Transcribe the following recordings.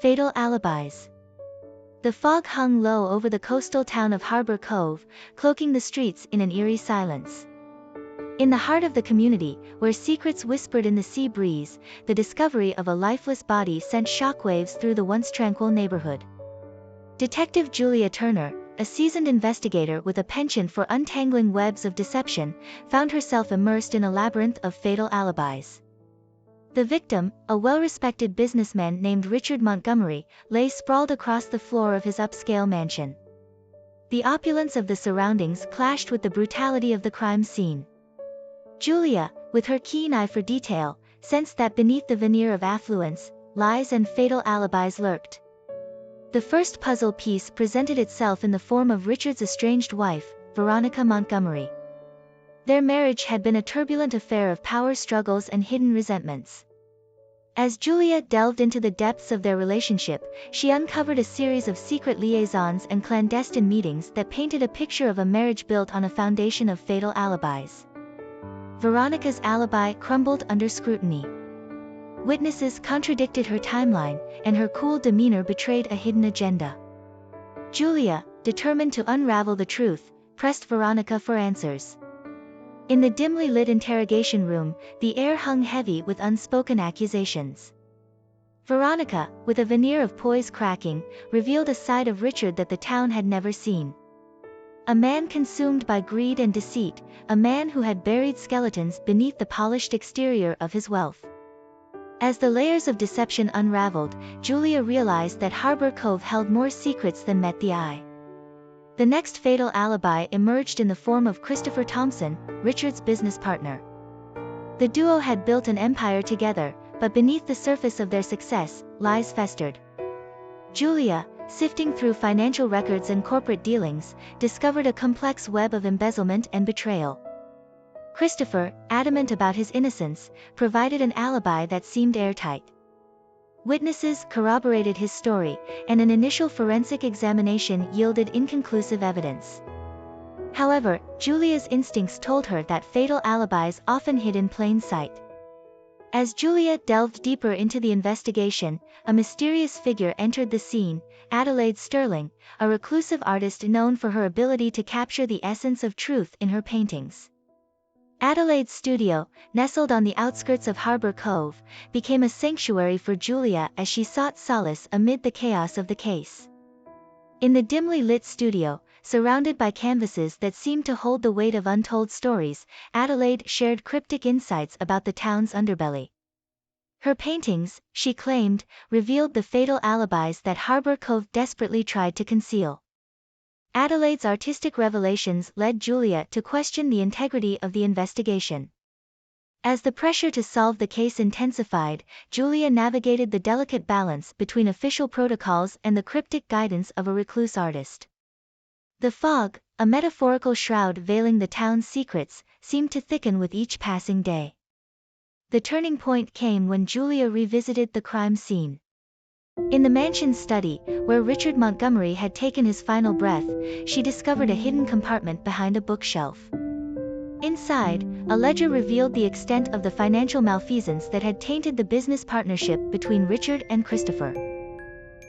Fatal alibis. The fog hung low over the coastal town of Harbor Cove, cloaking the streets in an eerie silence. In the heart of the community, where secrets whispered in the sea breeze, the discovery of a lifeless body sent shockwaves through the once tranquil neighborhood. Detective Julia Turner, a seasoned investigator with a penchant for untangling webs of deception, found herself immersed in a labyrinth of fatal alibis. The victim, a well-respected businessman named Richard Montgomery, lay sprawled across the floor of his upscale mansion. The opulence of the surroundings clashed with the brutality of the crime scene. Julia, with her keen eye for detail, sensed that beneath the veneer of affluence, lies and fatal alibis lurked. The first puzzle piece presented itself in the form of Richard's estranged wife, Veronica Montgomery. Their marriage had been a turbulent affair of power struggles and hidden resentments. As Julia delved into the depths of their relationship, she uncovered a series of secret liaisons and clandestine meetings that painted a picture of a marriage built on a foundation of fatal alibis. Veronica's alibi crumbled under scrutiny. Witnesses contradicted her timeline, and her cool demeanor betrayed a hidden agenda. Julia, determined to unravel the truth, pressed Veronica for answers. In the dimly lit interrogation room, the air hung heavy with unspoken accusations. Veronica, with a veneer of poise cracking, revealed a side of Richard that the town had never seen. A man consumed by greed and deceit, a man who had buried skeletons beneath the polished exterior of his wealth. As the layers of deception unraveled, Julia realized that Harbor Cove held more secrets than met the eye. The next fatal alibi emerged in the form of Christopher Thompson, Richard's business partner. The duo had built an empire together, but beneath the surface of their success, lies festered. Julia, sifting through financial records and corporate dealings, discovered a complex web of embezzlement and betrayal. Christopher, adamant about his innocence, provided an alibi that seemed airtight. Witnesses corroborated his story, and an initial forensic examination yielded inconclusive evidence. However, Julia's instincts told her that fatal alibis often hid in plain sight. As Julia delved deeper into the investigation, a mysterious figure entered the scene, Adelaide Sterling, a reclusive artist known for her ability to capture the essence of truth in her paintings. Adelaide's studio, nestled on the outskirts of Harbor Cove, became a sanctuary for Julia as she sought solace amid the chaos of the case. In the dimly lit studio, surrounded by canvases that seemed to hold the weight of untold stories, Adelaide shared cryptic insights about the town's underbelly. Her paintings, she claimed, revealed the fatal alibis that Harbor Cove desperately tried to conceal. Adelaide's artistic revelations led Julia to question the integrity of the investigation. As the pressure to solve the case intensified, Julia navigated the delicate balance between official protocols and the cryptic guidance of a recluse artist. The fog, a metaphorical shroud veiling the town's secrets, seemed to thicken with each passing day. The turning point came when Julia revisited the crime scene. In the mansion's study, where Richard Montgomery had taken his final breath, she discovered a hidden compartment behind a bookshelf. Inside, a ledger revealed the extent of the financial malfeasance that had tainted the business partnership between Richard and Christopher.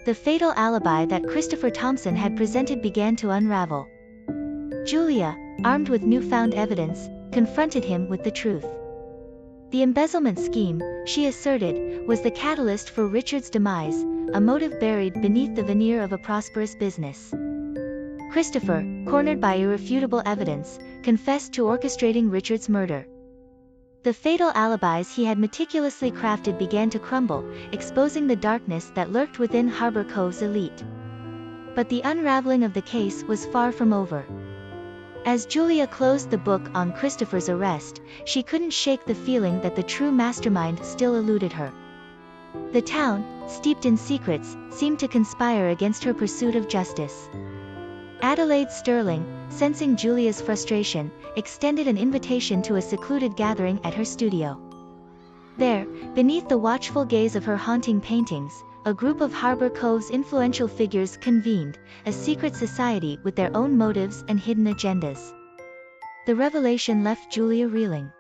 The fatal alibi that Christopher Thompson had presented began to unravel. Julia, armed with newfound evidence, confronted him with the truth. The embezzlement scheme, she asserted, was the catalyst for Richard's demise, a motive buried beneath the veneer of a prosperous business. Christopher, cornered by irrefutable evidence, confessed to orchestrating Richard's murder. The fatal alibis he had meticulously crafted began to crumble, exposing the darkness that lurked within Harbor Cove's elite. But the unraveling of the case was far from over. As Julia closed the book on Christopher's arrest, she couldn't shake the feeling that the true mastermind still eluded her. The town, steeped in secrets, seemed to conspire against her pursuit of justice. Adelaide Sterling, sensing Julia's frustration, extended an invitation to a secluded gathering at her studio. There, beneath the watchful gaze of her haunting paintings, a group of Harbor Cove's influential figures convened, a secret society with their own motives and hidden agendas. The revelation left Julia reeling.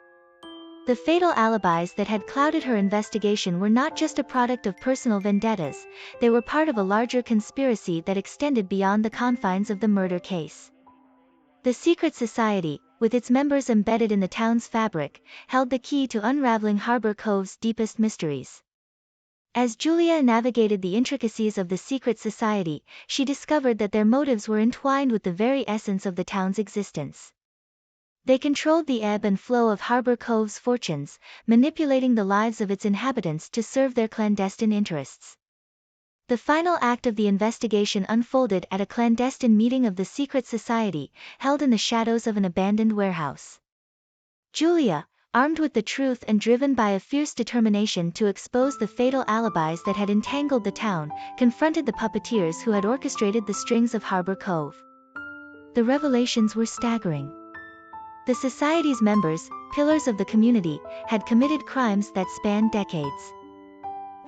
The fatal alibis that had clouded her investigation were not just a product of personal vendettas, they were part of a larger conspiracy that extended beyond the confines of the murder case. The secret society, with its members embedded in the town's fabric, held the key to unraveling Harbor Cove's deepest mysteries. As Julia navigated the intricacies of the secret society, she discovered that their motives were entwined with the very essence of the town's existence. They controlled the ebb and flow of Harbor Cove's fortunes, manipulating the lives of its inhabitants to serve their clandestine interests. The final act of the investigation unfolded at a clandestine meeting of the secret society, held in the shadows of an abandoned warehouse. Julia, armed with the truth and driven by a fierce determination to expose the fatal alibis that had entangled the town, confronted the puppeteers who had orchestrated the strings of Harbor Cove. The revelations were staggering. The society's members, pillars of the community, had committed crimes that spanned decades.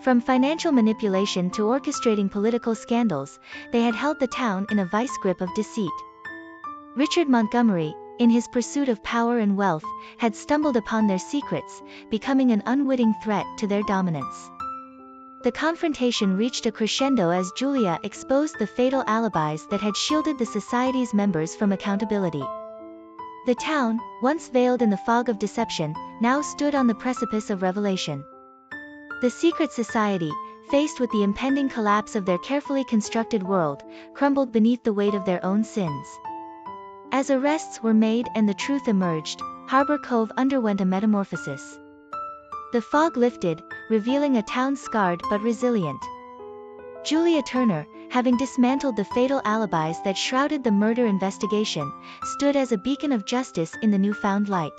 From financial manipulation to orchestrating political scandals, they had held the town in a vice grip of deceit. Richard Montgomery, in his pursuit of power and wealth, had stumbled upon their secrets, becoming an unwitting threat to their dominance. The confrontation reached a crescendo as Julia exposed the fatal alibis that had shielded the society's members from accountability. The town, once veiled in the fog of deception, now stood on the precipice of revelation. The secret society, faced with the impending collapse of their carefully constructed world, crumbled beneath the weight of their own sins. As arrests were made and the truth emerged, Harbor Cove underwent a metamorphosis. The fog lifted, revealing a town scarred but resilient. Julia Turner, having dismantled the fatal alibis that shrouded the murder investigation, stood as a beacon of justice in the newfound light.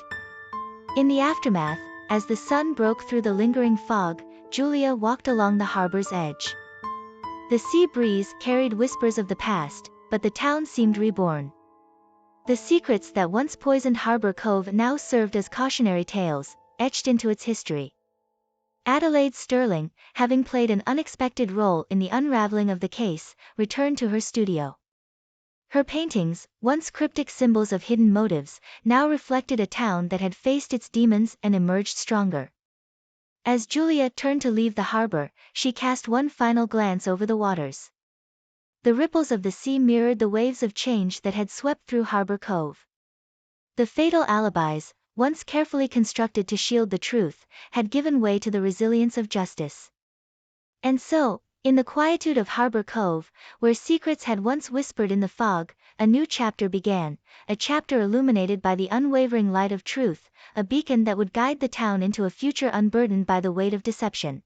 In the aftermath, as the sun broke through the lingering fog, Julia walked along the harbor's edge. The sea breeze carried whispers of the past, but the town seemed reborn. The secrets that once poisoned Harbor Cove now served as cautionary tales, etched into its history. Adelaide Sterling, having played an unexpected role in the unraveling of the case, returned to her studio. Her paintings, once cryptic symbols of hidden motives, now reflected a town that had faced its demons and emerged stronger. As Julia turned to leave the harbor, she cast one final glance over the waters. The ripples of the sea mirrored the waves of change that had swept through Harbor Cove. The fatal alibis, once carefully constructed to shield the truth, had given way to the resilience of justice. And so, in the quietude of Harbor Cove, where secrets had once whispered in the fog, a new chapter began, a chapter illuminated by the unwavering light of truth, a beacon that would guide the town into a future unburdened by the weight of deception.